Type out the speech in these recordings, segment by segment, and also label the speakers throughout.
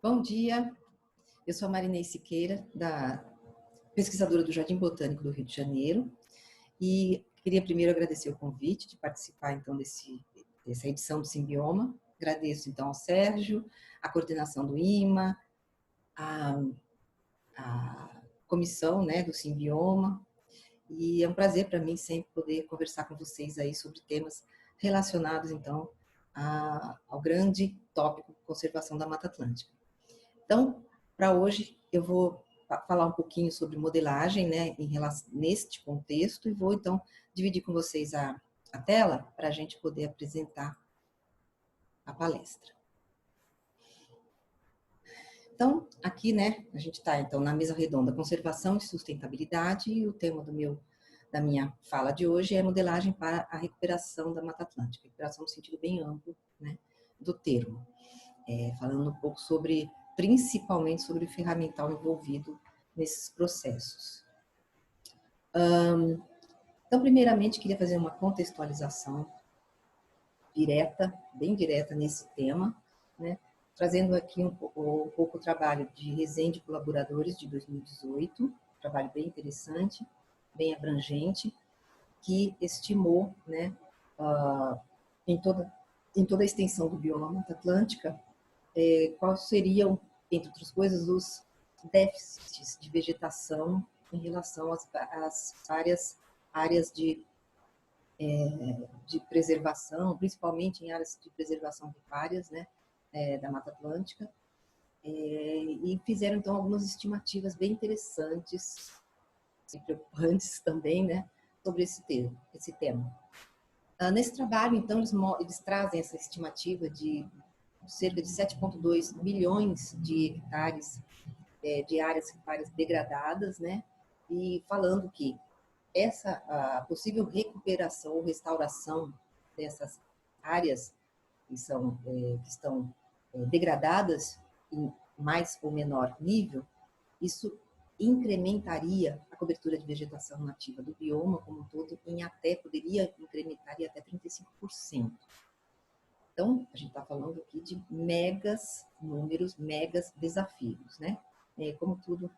Speaker 1: Bom dia, eu sou a Marinês Siqueira, pesquisadora do Jardim Botânico do Rio de Janeiro, e queria primeiro agradecer o convite de participar então dessa edição do Simbioma. Agradeço então ao Sérgio, a coordenação do IMA, a comissão, né, do Simbioma, e é um prazer para mim sempre poder conversar com vocês aí sobre temas relacionados então ao grande tópico conservação da Mata Atlântica. Então, para hoje, eu vou falar um pouquinho sobre modelagem, né, neste contexto, e vou, então, dividir com vocês a tela para a gente poder apresentar a palestra. Então, aqui, né, a gente está, então, na mesa redonda Conservação e Sustentabilidade, e o tema da minha fala de hoje é modelagem para a recuperação da Mata Atlântica, recuperação no sentido bem amplo, né, do termo. Falando um pouco principalmente sobre o ferramental envolvido nesses processos. Então, primeiramente, queria fazer uma contextualização bem direta nesse tema, né? Trazendo aqui um pouco o trabalho de Resende e Colaboradores de 2018, trabalho bem interessante, bem abrangente, que estimou, né, em toda a extensão do bioma Mata Atlântica, quais seriam, entre outras coisas, os déficits de vegetação em relação às várias áreas de preservação, principalmente em áreas de preservação ripárias, né, da Mata Atlântica, e fizeram, então, algumas estimativas bem interessantes e preocupantes também, né, sobre esse tema. Nesse trabalho, então, eles trazem essa estimativa de cerca de 7,2 milhões de hectares de áreas ripárias degradadas, né? E falando que a possível recuperação ou restauração dessas áreas que estão degradadas em mais ou menor nível, isso incrementaria a cobertura de vegetação nativa do bioma como um todo poderia incrementar em até 35%. Então, a gente está falando aqui de megas números, megas desafios, né? Como tudo,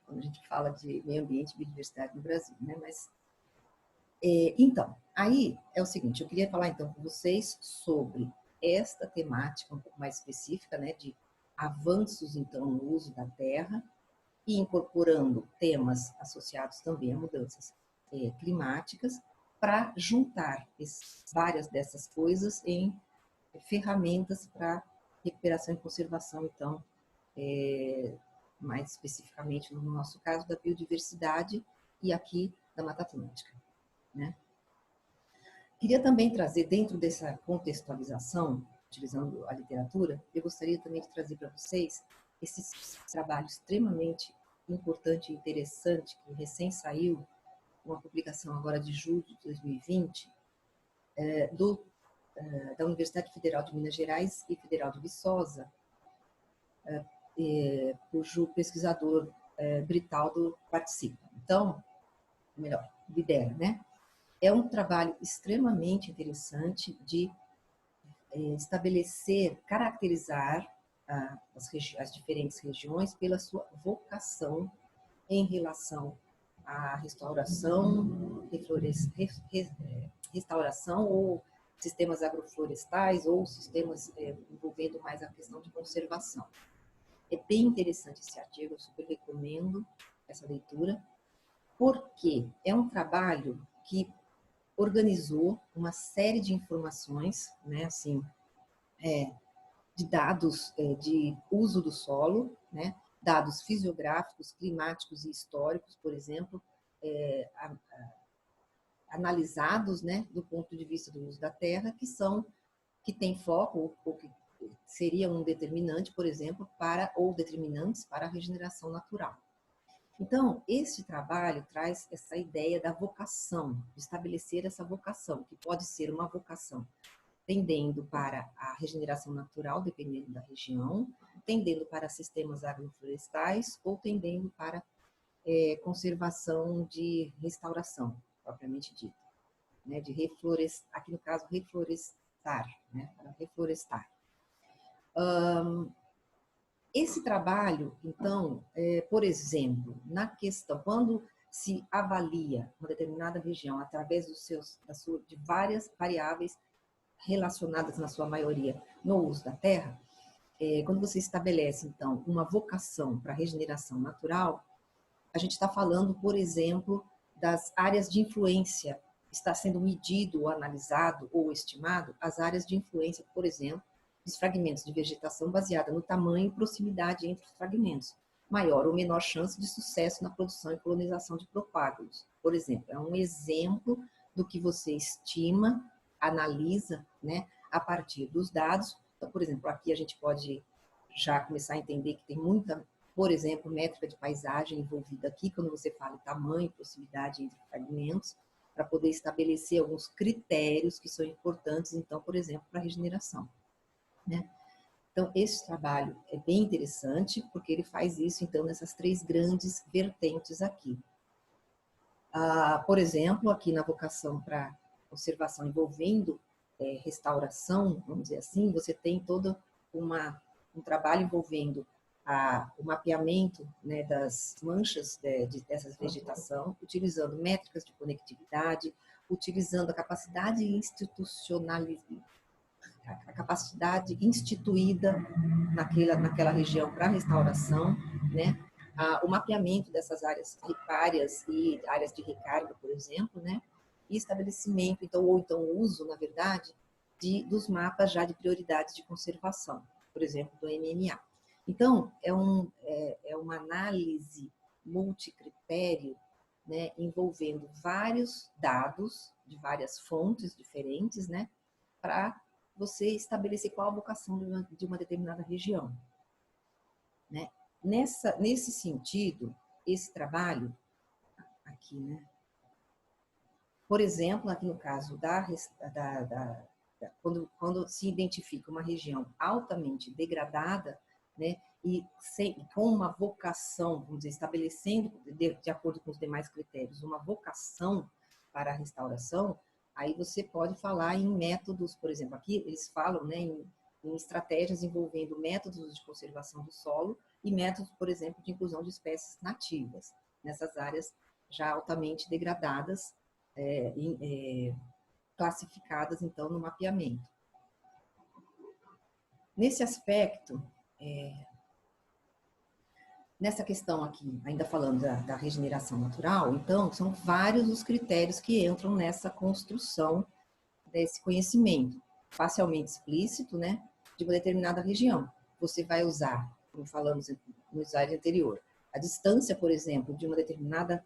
Speaker 1: quando a gente fala de meio ambiente e biodiversidade no Brasil, né? Então, aí é o seguinte, eu queria falar então com vocês sobre esta temática um pouco mais específica, né? De avanços, então, no uso da terra e incorporando temas associados também a mudanças climáticas para juntar várias dessas coisas em ferramentas para recuperação e conservação, então, mais especificamente no nosso caso, da biodiversidade e aqui da Mata Atlântica, né? Queria também trazer, dentro dessa contextualização, utilizando a literatura, eu gostaria também de trazer para vocês esse trabalho extremamente importante e interessante, que recém saiu, uma publicação agora de julho de 2020, da Universidade Federal de Minas Gerais e Federal de Viçosa, cujo pesquisador Britaldo participa. Então, melhor, lidera, né? É um trabalho extremamente interessante de estabelecer, caracterizar as diferentes regiões pela sua vocação em relação à restauração ou sistemas agroflorestais ou sistemas envolvendo mais a questão de conservação. É bem interessante esse artigo, eu super recomendo essa leitura, porque é um trabalho que organizou uma série de informações, né, assim, de dados de uso do solo, né, dados fisiográficos, climáticos e históricos, por exemplo, analisados, né, do ponto de vista do uso da terra, que tem foco ou que seria um determinante, por exemplo, ou determinantes para a regeneração natural. Então, este trabalho traz essa ideia da vocação, de estabelecer essa vocação, que pode ser uma vocação tendendo para a regeneração natural, dependendo da região, tendendo para sistemas agroflorestais ou tendendo para conservação de restauração, propriamente dita, né, de reflorestar, aqui no caso, reflorestar, né, para reflorestar. Esse trabalho, então, por exemplo, na questão, quando se avalia uma determinada região através de várias variáveis relacionadas, na sua maioria, no uso da terra, quando você estabelece, então, uma vocação para a regeneração natural, a gente está falando, por exemplo, das áreas de influência. Está sendo medido, ou analisado, ou estimado as áreas de influência, por exemplo, dos fragmentos de vegetação baseada no tamanho e proximidade entre os fragmentos. Maior ou menor chance de sucesso na produção e colonização de propágulos. Por exemplo, é um exemplo do que você estima, analisa, né, a partir dos dados. Então, por exemplo, aqui a gente pode já começar a entender que tem muita, por exemplo, métrica de paisagem envolvida aqui, quando você fala em tamanho, proximidade entre fragmentos, para poder estabelecer alguns critérios que são importantes, então, por exemplo, para a regeneração, né? Então, esse trabalho é bem interessante, porque ele faz isso, então, nessas 3 grandes vertentes aqui. Por exemplo, aqui na vocação para conservação envolvendo restauração, vamos dizer assim, você tem todo um trabalho envolvendo o mapeamento, né, das manchas dessa vegetação, utilizando métricas de conectividade, utilizando a capacidade a capacidade instituída naquela região para restauração, né? O mapeamento dessas áreas ripárias e áreas de recarga, por exemplo, né? E estabelecimento, então, ou então uso, na verdade, dos mapas já de prioridades de conservação, por exemplo, do MMA. Então, é uma análise multicritério, né, envolvendo vários dados de várias fontes diferentes, né, para você estabelecer qual a vocação de uma determinada região, né? Nesse sentido, esse trabalho aqui, né? Por exemplo, aqui no caso quando se identifica uma região altamente degradada, né, e com uma vocação, vamos dizer, estabelecendo, de acordo com os demais critérios, uma vocação para a restauração, aí você pode falar em métodos, por exemplo, aqui eles falam, né, em estratégias envolvendo métodos de conservação do solo e métodos, por exemplo, de inclusão de espécies nativas nessas áreas já altamente degradadas, classificadas, então, no mapeamento. Nesse aspecto, nessa questão aqui, ainda falando da regeneração natural, então, são vários os critérios que entram nessa construção desse conhecimento, parcialmente explícito, né, de uma determinada região. Você vai usar, como falamos no slide anterior, a distância, por exemplo, de um determinado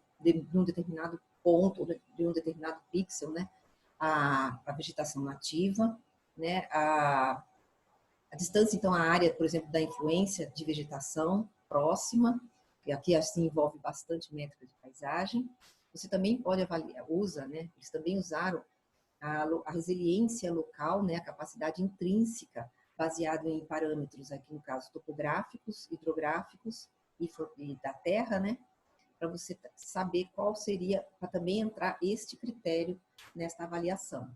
Speaker 1: ponto, de um determinado pixel, né, a vegetação nativa, né, a distância, então, a área, por exemplo, da influência de vegetação próxima, que aqui assim envolve bastante métrica de paisagem. Você também pode avaliar, né, eles também usaram a resiliência local, né, a capacidade intrínseca, baseado em parâmetros, aqui no caso, topográficos, hidrográficos e da terra, né, para você saber qual seria, para também entrar este critério nesta avaliação,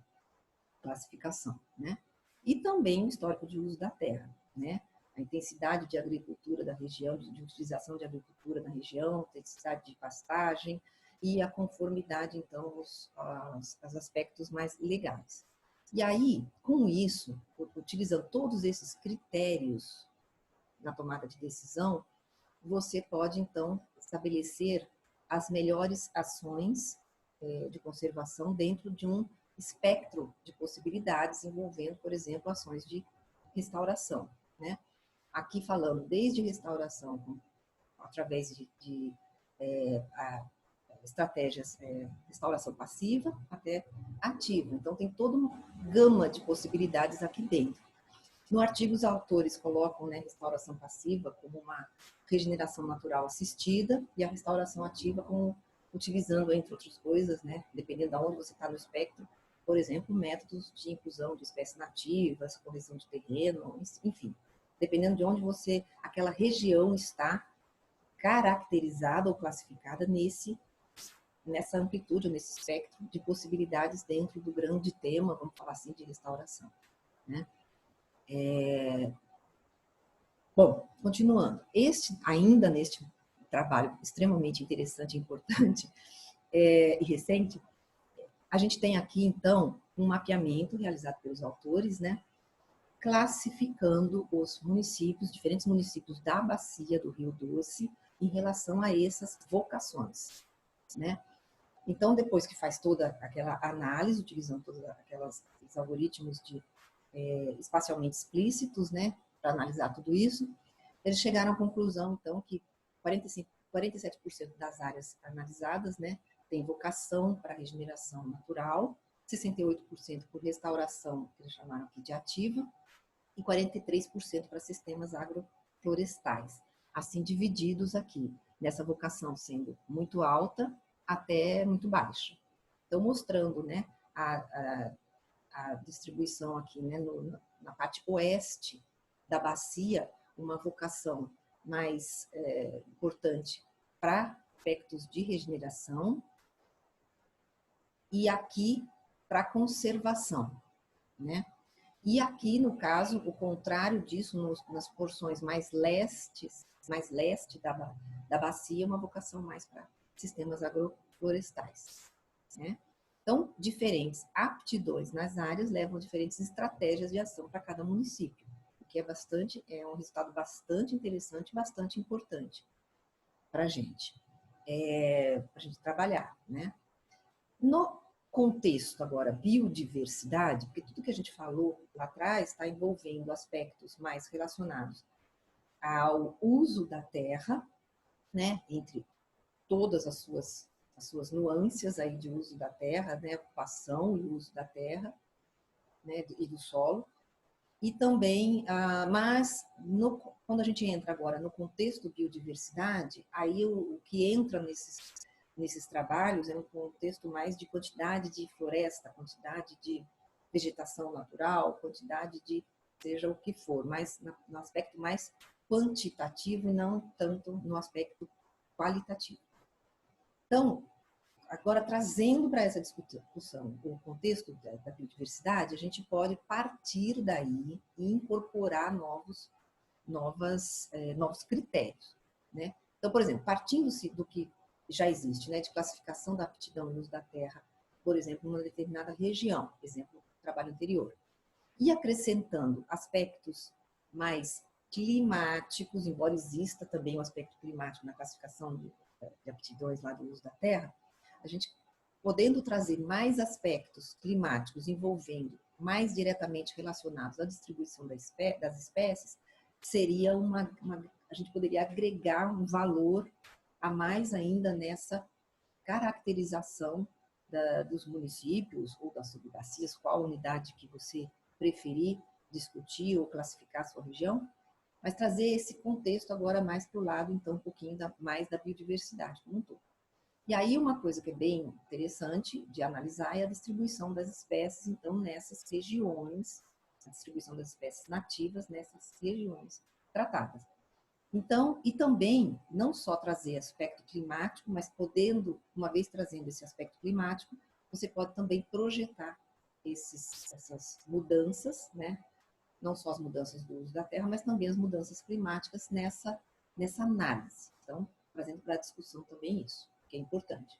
Speaker 1: classificação, né? E também o histórico de uso da terra, né? A intensidade de agricultura da região, de utilização de agricultura na região, intensidade de pastagem e a conformidade, então, aos aspectos mais legais. E aí, com isso, utilizando todos esses critérios na tomada de decisão, você pode, então, estabelecer as melhores ações de conservação dentro de um espectro de possibilidades envolvendo, por exemplo, ações de restauração, né? Aqui falando desde restauração através de estratégias restauração passiva até ativa. Então, tem toda uma gama de possibilidades aqui dentro. No artigo, os autores colocam, né, restauração passiva como uma regeneração natural assistida e a restauração ativa como utilizando, entre outras coisas, né, dependendo de onde você está no espectro, por exemplo, métodos de inclusão de espécies nativas, correção de terreno, enfim, dependendo de onde aquela região está caracterizada ou classificada nessa amplitude, nesse espectro de possibilidades dentro do grande tema, vamos falar assim, de restauração, né? Bom, Continuando, ainda neste trabalho extremamente interessante e importante e recente, a gente tem aqui, então, um mapeamento realizado pelos autores, né, classificando os municípios, diferentes municípios da bacia do Rio Doce, em relação a essas vocações, né? Então, depois que faz toda aquela análise, utilizando todos aqueles algoritmos espacialmente explícitos, né, para analisar tudo isso, eles chegaram à conclusão, então, que 47% das áreas analisadas, né, tem vocação para regeneração natural, 68% por restauração, que eles chamaram aqui de ativa, e 43% para sistemas agroflorestais, assim divididos aqui, nessa vocação sendo muito alta até muito baixa. Então, mostrando, né, a distribuição aqui, né, na parte oeste da bacia, uma vocação mais importante para aspectos de regeneração e aqui para conservação, né? E aqui, no caso, o contrário disso, nas porções mais leste da bacia, uma vocação mais para sistemas agroflorestais, né? Então, diferentes aptidões nas áreas levam a diferentes estratégias de ação para cada município, o que é um resultado bastante interessante, bastante importante para a gente trabalhar, né? No contexto agora biodiversidade, porque tudo que a gente falou lá atrás está envolvendo aspectos mais relacionados ao uso da terra, né, entre todas as suas nuances aí de uso da terra, né, ocupação e uso da terra, né, e do solo, e também, mas quando a gente entra agora no contexto biodiversidade, aí o que entra nesses trabalhos é um contexto mais de quantidade de floresta, quantidade de vegetação natural, quantidade de seja o que for, mas no aspecto mais quantitativo e não tanto no aspecto qualitativo. Então, agora trazendo para essa discussão o contexto da biodiversidade, a gente pode partir daí e incorporar novos critérios, né? Então, por exemplo, partindo-se do que já existe, né, de classificação da aptidão e uso da terra, por exemplo, numa determinada região, exemplo, do trabalho anterior, e acrescentando aspectos mais climáticos, embora exista também o aspecto climático na classificação de aptidões lá do uso da terra, a gente podendo trazer mais aspectos climáticos envolvendo mais diretamente relacionados à distribuição das espécies, seria a gente poderia agregar um valor a mais ainda nessa caracterização dos municípios ou das subbacias, qual unidade que você preferir discutir ou classificar a sua região, mas trazer esse contexto agora mais para o lado, então, um pouquinho mais da biodiversidade como um todo. E aí uma coisa que é bem interessante de analisar é a distribuição das espécies, então, nessas regiões, a distribuição das espécies nativas nessas regiões tratadas. Então, e também, não só trazer aspecto climático, mas podendo, uma vez trazendo esse aspecto climático, você pode também projetar essas mudanças, né? Não só as mudanças do uso da terra, mas também as mudanças climáticas nessa análise. Então, trazendo para a discussão também isso, que é importante.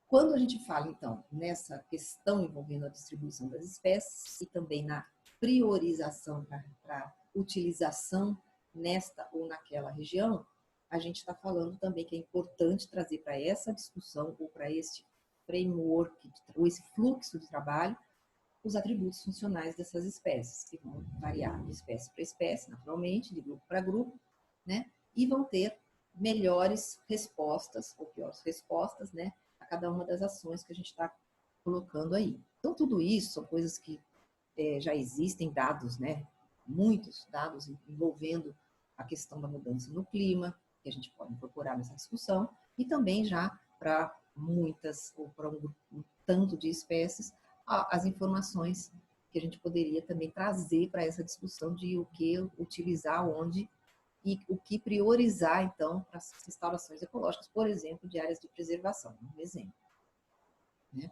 Speaker 1: Quando a gente fala, então, nessa questão envolvendo a distribuição das espécies e também na priorização para utilização nesta ou naquela região, a gente está falando também que é importante trazer para essa discussão ou para este framework, ou esse fluxo de trabalho, os atributos funcionais dessas espécies, que vão variar de espécie para espécie, naturalmente, de grupo para grupo, né? E vão ter melhores respostas ou piores respostas, né? A cada uma das ações que a gente está colocando aí. Então, tudo isso são coisas que já existem dados, né? Muitos dados envolvendo a questão da mudança no clima, que a gente pode incorporar nessa discussão, e também já para muitas, ou para um tanto de espécies, as informações que a gente poderia também trazer para essa discussão de o que utilizar, onde e o que priorizar, então, para as restaurações ecológicas, por exemplo, de áreas de preservação, um exemplo, né?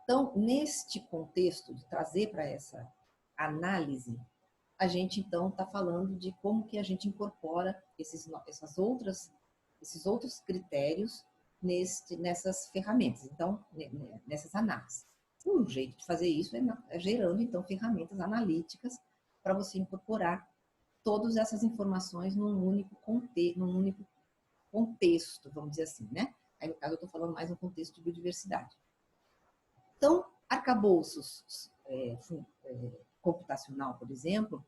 Speaker 1: Então, neste contexto de trazer para essa análise a gente então está falando de como que a gente incorpora esses outros critérios nessas ferramentas, então, nessas análises. Um jeito de fazer isso é gerando, então, ferramentas analíticas para você incorporar todas essas informações num único contexto, vamos dizer assim, né? Aí, no caso, eu estou falando mais no contexto de biodiversidade. Então, arcabouços computacional, por exemplo,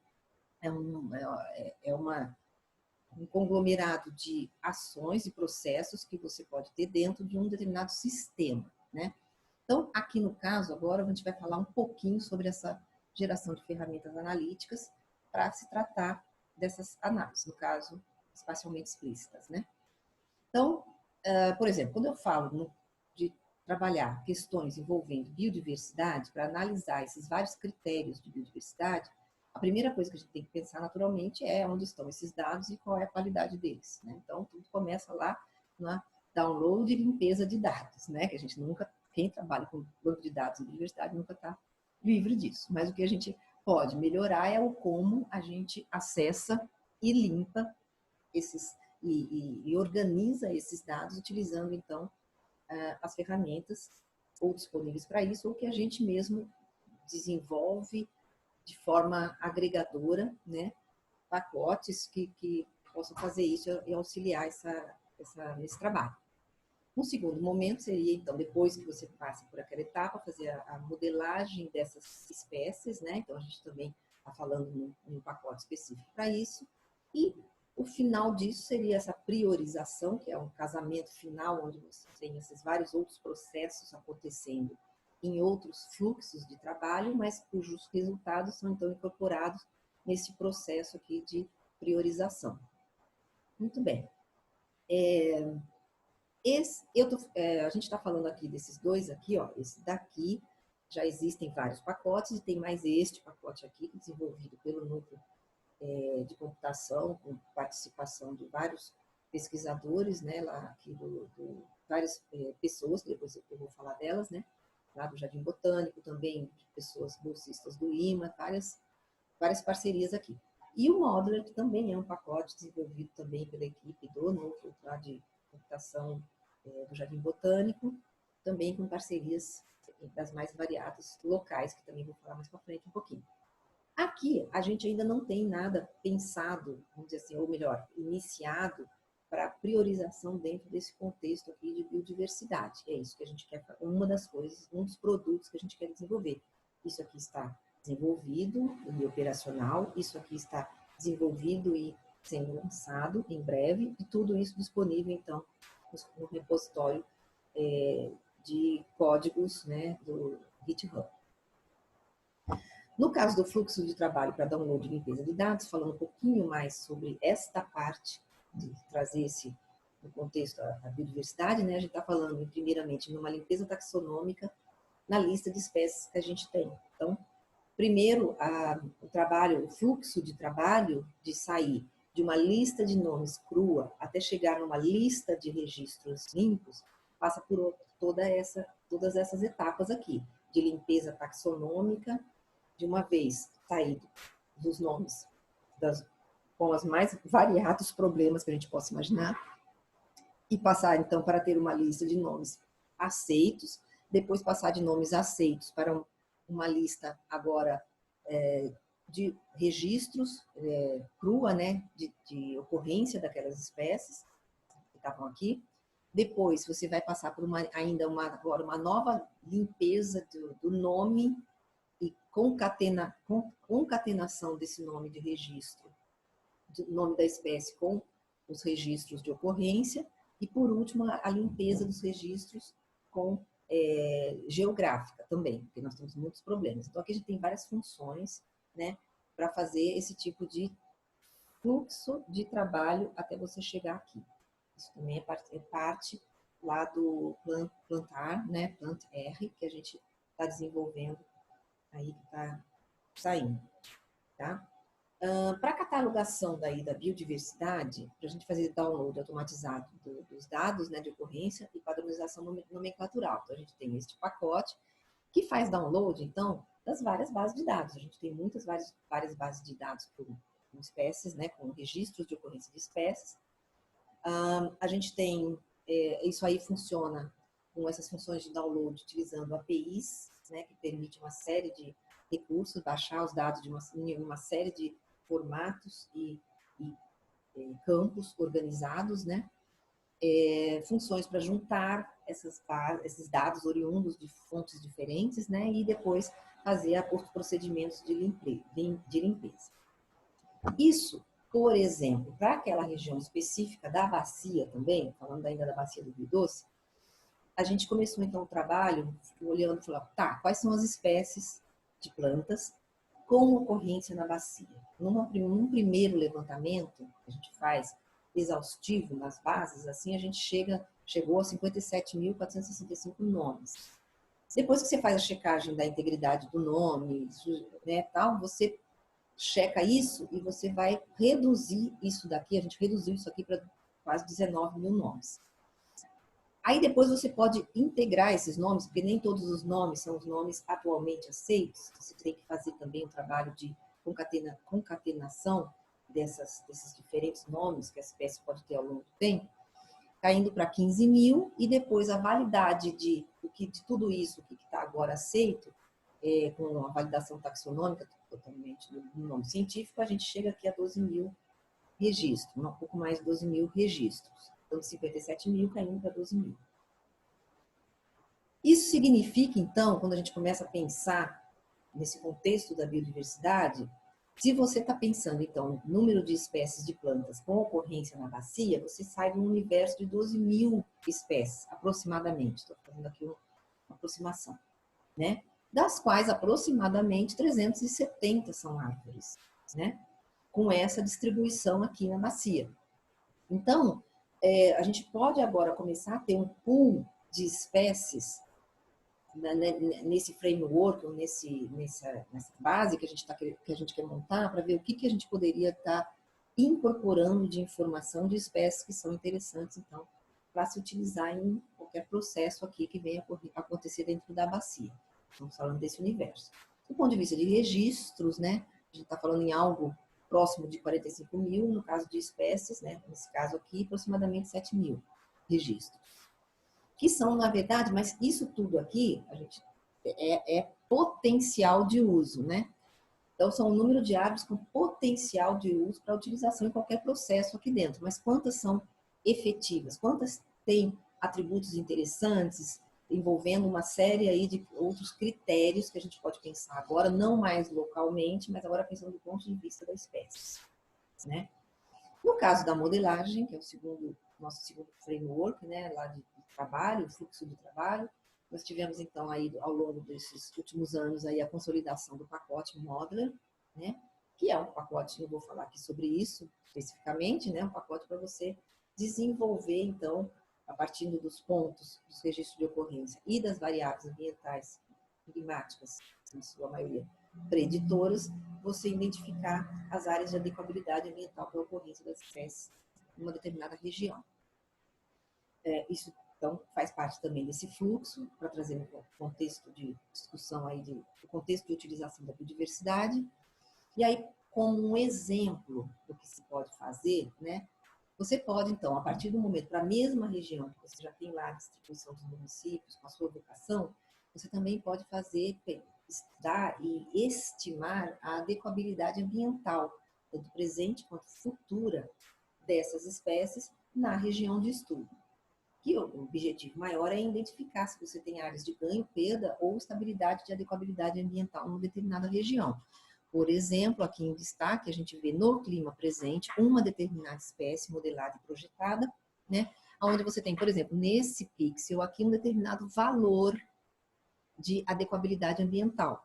Speaker 1: um conglomerado de ações e processos que você pode ter dentro de um determinado sistema, né? Então, aqui no caso, agora a gente vai falar um pouquinho sobre essa geração de ferramentas analíticas para se tratar dessas análises, no caso, espacialmente explícitas, né? Então, por exemplo, quando eu falo de trabalhar questões envolvendo biodiversidade, para analisar esses vários critérios de biodiversidade, a primeira coisa que a gente tem que pensar naturalmente é onde estão esses dados e qual é a qualidade deles, né? Então, tudo começa lá na download e limpeza de dados, né? Que a gente nunca, quem trabalha com banco de dados em biodiversidade nunca está livre disso. Mas o que a gente pode melhorar é o como a gente acessa e limpa esses e organiza esses dados utilizando, então, as ferramentas ou disponíveis para isso, ou que a gente mesmo desenvolve de forma agregadora, né, pacotes que possam fazer isso e auxiliar esse trabalho. Um segundo momento seria, então, depois que você passa por aquela etapa, fazer a modelagem dessas espécies, né? Então, a gente também está falando num pacote específico para isso. E o final disso seria essa priorização, que é um casamento final, onde você tem esses vários outros processos acontecendo em outros fluxos de trabalho, mas cujos resultados são, então, incorporados nesse processo aqui de priorização. Muito bem. A gente está falando aqui desses dois aqui, ó, esse daqui, já existem vários pacotes e tem mais este pacote aqui, desenvolvido pelo núcleo de computação, com participação de vários pesquisadores, né, lá aqui várias pessoas, que depois eu vou falar delas, né, lá do Jardim Botânico também, de pessoas bolsistas do IMA, várias parcerias aqui. E o Modeler, que também é um pacote desenvolvido também pela equipe do núcleo lá de computação do Jardim Botânico, também com parcerias das mais variadas locais, que também vou falar mais para frente um pouquinho. Aqui, a gente ainda não tem nada pensado, vamos dizer assim, ou melhor, iniciado para priorização dentro desse contexto aqui de biodiversidade. É isso que a gente quer, uma das coisas, um dos produtos que a gente quer desenvolver. Isso aqui está desenvolvido e operacional, isso aqui está desenvolvido e sendo lançado em breve, e tudo isso disponível, então, no repositório de códigos, né, do GitHub. No caso do fluxo de trabalho para download e limpeza de dados, falando um pouquinho mais sobre esta parte, de trazer no contexto a biodiversidade, né, a gente está falando, primeiramente, numa limpeza taxonômica na lista de espécies que a gente tem. Então, primeiro, o fluxo de trabalho de sair de uma lista de nomes crua até chegar numa lista de registros limpos, passa por todas essas etapas aqui, de limpeza taxonômica, de uma vez saído dos nomes com os mais variados problemas que a gente possa imaginar, e passar, então, para ter uma lista de nomes aceitos, depois passar de nomes aceitos para uma lista agora de registros crua, né, de ocorrência daquelas espécies que estavam aqui. Depois você vai passar por agora uma nova limpeza do nome e concatenação desse nome de registro, do nome da espécie com os registros de ocorrência, e por último a limpeza dos registros com geográfica também, porque nós temos muitos problemas. Então aqui a gente tem várias funções, né, para fazer esse tipo de fluxo de trabalho até você chegar aqui. Isso também é parte lá do Plantar, né, Plant R, que a gente está desenvolvendo aí, que está saindo, tá? Para a catalogação daí da biodiversidade, para a gente fazer download automatizado dos dados, né, de ocorrência e padronização nomenclatural. Então, a gente tem este pacote que faz download, então, das várias bases de dados. A gente tem várias bases de dados com espécies, né, com registros de ocorrência de espécies. A gente tem, isso aí funciona com essas funções de download utilizando APIs, né, que permite uma série de recursos, baixar os dados de uma série de formatos e campos organizados, né? Funções para juntar esses dados oriundos de fontes diferentes, né? E depois fazer os procedimentos de limpeza. Isso, por exemplo, para aquela região específica da bacia também, falando ainda da bacia do Rio Doce, a gente começou então o trabalho olhando e falando, tá, quais são as espécies de plantas com ocorrência na bacia? Num primeiro levantamento que a gente faz exaustivo nas bases, assim a gente chegou a 57.465 nomes. Depois que você faz a checagem da integridade do nome, né, tal, você checa isso e você vai reduzir isso daqui, a gente reduziu isso aqui para quase 19 mil nomes. Aí depois você pode integrar esses nomes, porque nem todos os nomes são os nomes atualmente aceitos. Você tem que fazer também um trabalho de concatenação desses diferentes nomes que a espécie pode ter ao longo do tempo, caindo para 15 mil, e depois a validade de tudo isso que está agora aceito, com a validação taxonômica totalmente do nome científico, a gente chega aqui a 12 mil registros, um pouco mais de 12 mil registros. Então, de 57 mil caindo para 12 mil. Isso significa, então, quando a gente começa a pensar nesse contexto da biodiversidade, se você está pensando, então, no número de espécies de plantas com ocorrência na bacia, você sai de um universo de 12 mil espécies, aproximadamente. Estou fazendo aqui uma aproximação, né? Das quais aproximadamente 370 são árvores, né? Com essa distribuição aqui na bacia. Então, a gente pode agora começar a ter um pool de espécies nesse framework, ou nessa base que a gente quer montar, para ver o que a gente poderia estar incorporando de informação de espécies que são interessantes, então, para se utilizar em qualquer processo aqui que venha acontecer dentro da bacia. Estamos falando desse universo. Do ponto de vista de registros, né, a gente está falando em algo próximo de 45 mil, no caso de espécies, né, nesse caso aqui, aproximadamente 7 mil registros. Que são, na verdade, mas isso tudo aqui a gente é potencial de uso, né? Então, são o número de árvores com potencial de uso para utilização em qualquer processo aqui dentro. Mas quantas são efetivas? Quantas têm atributos interessantes, envolvendo uma série aí de outros critérios que a gente pode pensar agora, não mais localmente, mas agora pensando do ponto de vista da espécie, né? No caso da modelagem, que é o nosso segundo framework, né, lá de trabalho, fluxo de trabalho, nós tivemos então aí ao longo desses últimos anos aí a consolidação do pacote Modeler, né, que é um pacote, eu vou falar aqui sobre isso especificamente, né, um pacote para você desenvolver então, a partir dos pontos dos registros de ocorrência e das variáveis ambientais climáticas, na sua maioria preditoras, você identificar as áreas de adequabilidade ambiental para a ocorrência das espécies em uma determinada região. Isso, então, faz parte também desse fluxo, para trazer um contexto de discussão aí, o contexto de utilização da biodiversidade. E aí, como um exemplo do que se pode fazer, né, você pode, então, a partir do momento, para a mesma região que você já tem lá a distribuição dos municípios, com a sua vocação, você também pode estudar e estimar a adequabilidade ambiental, tanto presente quanto futura, dessas espécies na região de estudo. Que o objetivo maior é identificar se você tem áreas de ganho, perda ou estabilidade de adequabilidade ambiental em uma determinada região. Por exemplo, aqui em destaque, a gente vê no clima presente uma determinada espécie modelada e projetada, né? Onde você tem, por exemplo, nesse pixel aqui um determinado valor de adequabilidade ambiental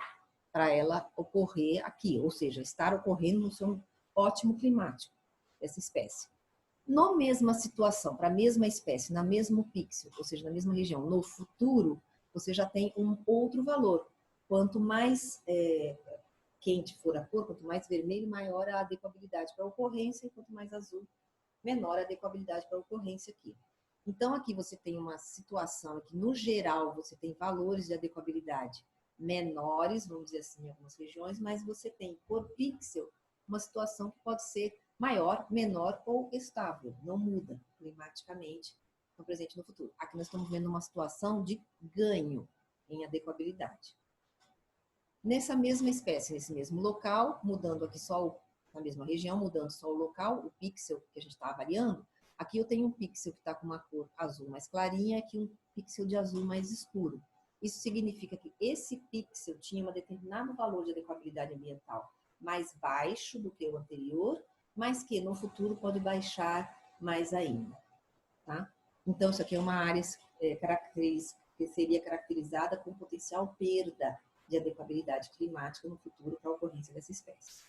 Speaker 1: para ela ocorrer aqui, ou seja, estar ocorrendo no seu ótimo climático dessa espécie. Na mesma situação, para a mesma espécie, na mesmo pixel, ou seja, na mesma região, no futuro, você já tem um outro valor. Quanto mais quente for a cor, quanto mais vermelho, maior a adequabilidade para a ocorrência, e quanto mais azul, menor a adequabilidade para a ocorrência aqui. Então, aqui você tem uma situação que, no geral, você tem valores de adequabilidade menores, vamos dizer assim, em algumas regiões, mas você tem por pixel uma situação que pode ser maior, menor ou estável, não muda climaticamente no presente e no futuro. Aqui nós estamos vendo uma situação de ganho em adequabilidade. Nessa mesma espécie, nesse mesmo local, mudando aqui só na mesma região, mudando só o local, o pixel que a gente está avaliando, aqui eu tenho um pixel que está com uma cor azul mais clarinha, aqui um pixel de azul mais escuro. Isso significa que esse pixel tinha um determinado valor de adequabilidade ambiental mais baixo do que o anterior, mas que no futuro pode baixar mais ainda, tá? Então, isso aqui é uma área que seria caracterizada com potencial perda de adequabilidade climática no futuro para a ocorrência dessa espécie.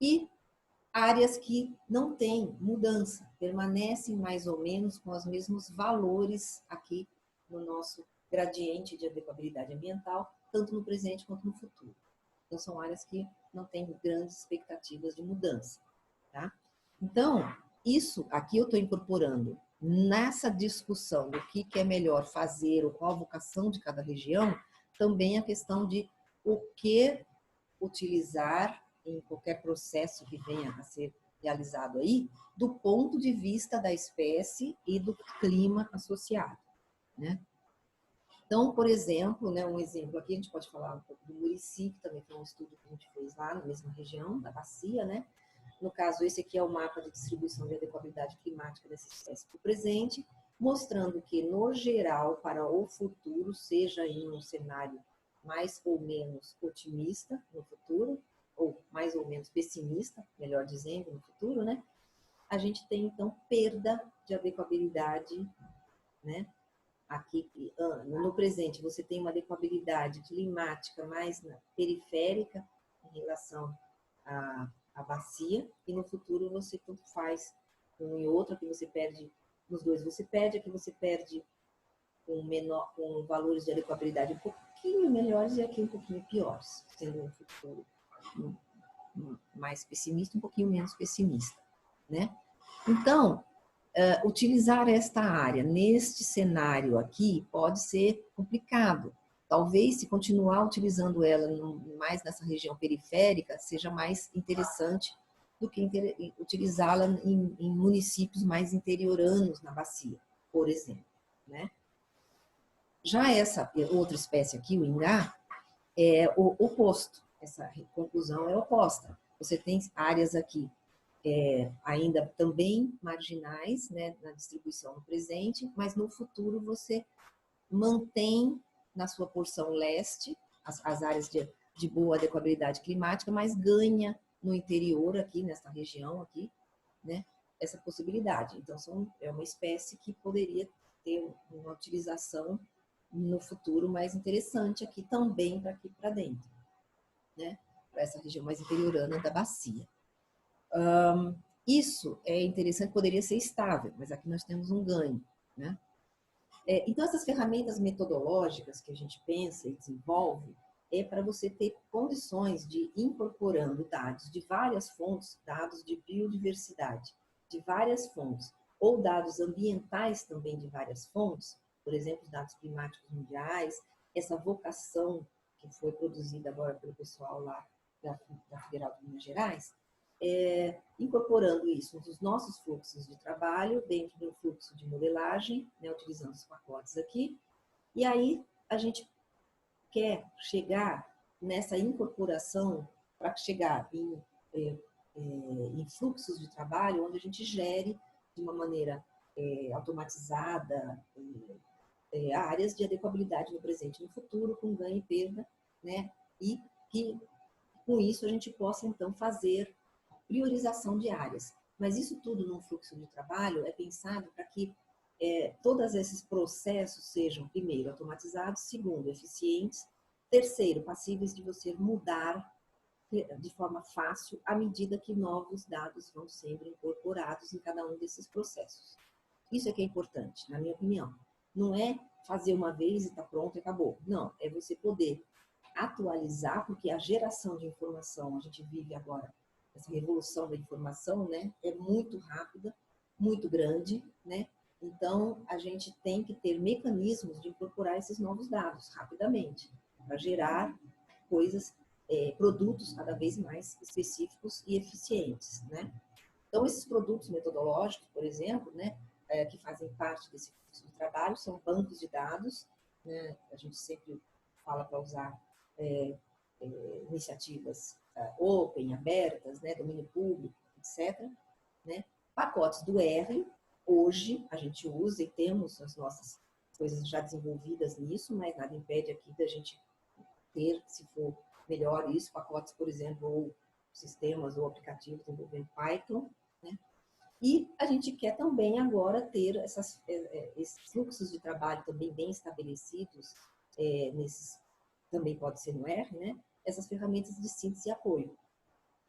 Speaker 1: E áreas que não têm mudança, permanecem mais ou menos com os mesmos valores aqui no nosso gradiente de adequabilidade ambiental, tanto no presente quanto no futuro. Então, são áreas que não têm grandes expectativas de mudança, tá? Então, isso aqui eu estou incorporando nessa discussão do que é melhor fazer ou qual a vocação de cada região, também a questão de o que utilizar em qualquer processo que venha a ser realizado aí, do ponto de vista da espécie e do clima associado, né? Então, por exemplo, né, um exemplo aqui, a gente pode falar um pouco do Murici, que também foi um estudo que a gente fez lá na mesma região, da bacia, né? No caso, esse aqui é o mapa de distribuição de adequabilidade climática dessa espécie para o presente, mostrando que, no geral, para o futuro, seja em um cenário mais ou menos otimista no futuro, ou mais ou menos pessimista, melhor dizendo, no futuro, né? A gente tem, então, perda de adequabilidade, né? Aqui, no presente, você tem uma adequabilidade climática mais periférica em relação à bacia, e no futuro você tanto faz um e outro, aqui você perde, nos dois você perde, aqui você perde com valores de adequabilidade um pouquinho melhores e aqui um pouquinho piores, sendo um futuro mais pessimista, um pouquinho menos pessimista, né? Então, utilizar esta área neste cenário aqui pode ser complicado. Talvez, se continuar utilizando ela mais nessa região periférica, seja mais interessante do que utilizá-la em municípios mais interioranos na bacia, por exemplo, né? Já essa outra espécie aqui, o ingá, é o oposto. Essa conclusão é oposta. Você tem áreas aqui ainda também marginais, né, na distribuição no presente, mas no futuro você mantém na sua porção leste as áreas de boa adequabilidade climática, mas ganha no interior aqui, nessa região aqui, né, essa possibilidade. Então, é uma espécie que poderia ter uma utilização no futuro mais interessante aqui também, para aqui para dentro, né, para essa região mais interiorana da bacia. Isso é interessante, poderia ser estável, mas aqui nós temos um ganho, né? Então, essas ferramentas metodológicas que a gente pensa e desenvolve é para você ter condições de ir incorporando dados de várias fontes, dados de biodiversidade de várias fontes, ou dados ambientais também de várias fontes, por exemplo, dados climáticos mundiais, essa vocação que foi produzida agora pelo pessoal lá da Federal de Minas Gerais, incorporando isso nos nossos fluxos de trabalho, dentro do fluxo de modelagem, né, utilizando os pacotes aqui, e aí a gente quer chegar nessa incorporação para chegar em fluxos de trabalho onde a gente gere de uma maneira automatizada áreas de adequabilidade no presente e no futuro, com ganho e perda, né, e que com isso a gente possa então fazer priorização de áreas. Mas isso tudo num fluxo de trabalho é pensado para que todos esses processos sejam, primeiro, automatizados, segundo, eficientes, terceiro, passíveis de você mudar de forma fácil à medida que novos dados vão sendo incorporados em cada um desses processos. Isso é que é importante, na minha opinião. Não é fazer uma vez e está pronto e acabou. Não, é você poder atualizar, porque a geração de informação, a gente vive agora essa revolução da informação, né, é muito rápida, muito grande, né? Então, a gente tem que ter mecanismos de incorporar esses novos dados rapidamente. para gerar coisas, produtos cada vez mais específicos e eficientes, né? Então, esses produtos metodológicos, por exemplo, né, que fazem parte desse fluxo de trabalho, são bancos de dados, né? A gente sempre fala para usar iniciativas open, abertas, né, domínio público, etc. Né? Pacotes do R, hoje a gente usa e temos as nossas coisas já desenvolvidas nisso, mas nada impede aqui da gente ter, se for melhor isso, pacotes, por exemplo, ou sistemas ou aplicativos envolvendo Python, né? E a gente quer também agora ter esses fluxos de trabalho também bem estabelecidos, também pode ser no R, né? Essas ferramentas de síntese e apoio,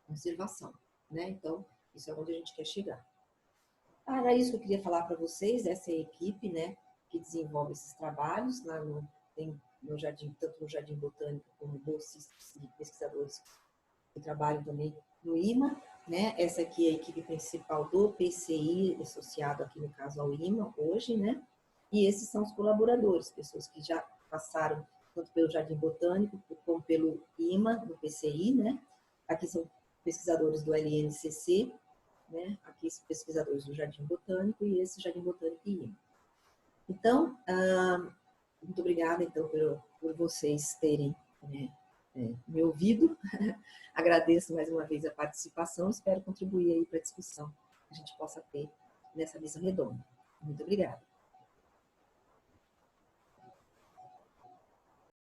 Speaker 1: conservação, né? Então, isso é onde a gente quer chegar. Era isso que eu queria falar para vocês, essa é a equipe, né, que desenvolve esses trabalhos lá no Jardim, tanto no Jardim Botânico como bolsistas e pesquisadores que trabalham também no IMA, né? Essa aqui é a equipe principal do PCI, associado aqui no caso ao IMA hoje, né? E esses são os colaboradores, pessoas que já passaram tanto pelo Jardim Botânico como pelo IMA, no PCI, né? Aqui são pesquisadores do LNCC, né? Aqui são pesquisadores do Jardim Botânico e esse Jardim Botânico e IMA. Então, muito obrigada então por vocês terem me ouvido. Agradeço mais uma vez a participação, espero contribuir aí para a discussão que a gente possa ter nessa mesa redonda. Muito obrigada.